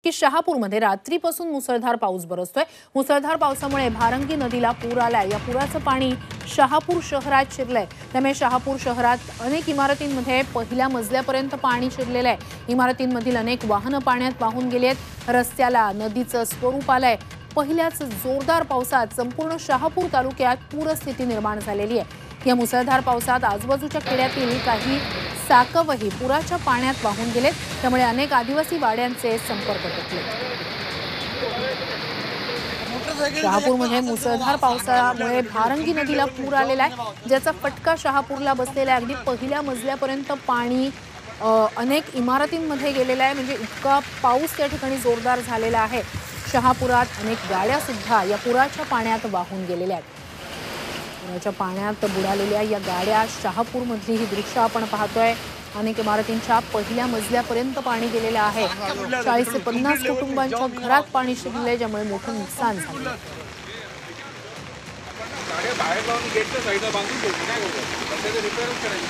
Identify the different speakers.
Speaker 1: की शहापूरमध्ये रात्रीपासून मुसळधार पाऊस बरसतोय। मुसळधार पावसामुळे भारंगी नदीला पूर आलाय। या पुराचं पाणी शहापूर शहरात शिरलंय। त्यामुळे शहापूर शहरात अनेक इमारतींमध्ये पहिल्या मजल्यापर्यंत पाणी शिरलेलं आहे। इमारतींमधील अनेक वाहनं पाण्यात वाहून गेलेत। रस्त्याला नदीचं स्वरूप आलंय। पहिल्याच जोरदार पावसात संपूर्ण शहापूर तालुक्यात पूरस्थिती निर्माण झालेली आहे। या मुसळधार पावसात आजूबाजूच्या खेड्यातील काही साकवही पुराच्या पाण्यात वाहून गेलेत। त्यामुळे अनेक आदिवासी वाड्यांचे संपर्क तुटले। शहापूरमध्ये मुसळधार पावसामुळे भारंगी नदीला पूर आलेला आहे, ज्याचा फटका शहापूरला बसलेला आहे। अगदी पहिल्या मजल्यापर्यंत पाणी अनेक इमारतींमध्ये गेलेला आहे। म्हणजे इतका पाऊस त्या ठिकाणी जोरदार झालेला आहे। शहापुरात अनेक गाड्या सुद्धा या पुराच्या पाण्यात वाहून गेलेल्या आहेत। पुराच्या पाण्यात बुडालेल्या या गाड्या शहापूरमधली ही दृश्य आपण पाहतोय। अनेक इमारतींच्या पहिल्या मजल्यापर्यंत पाणी गेलेलं आहे। 40 ते 50 कुटुंबांच्या घरात पाणी शिरले, ज्यामुळे मोठं नुकसान झालं।
Speaker 2: बाहेर लावून गेटच्या साईडला बांधून ठेवली नाही, रिपेअर करायची.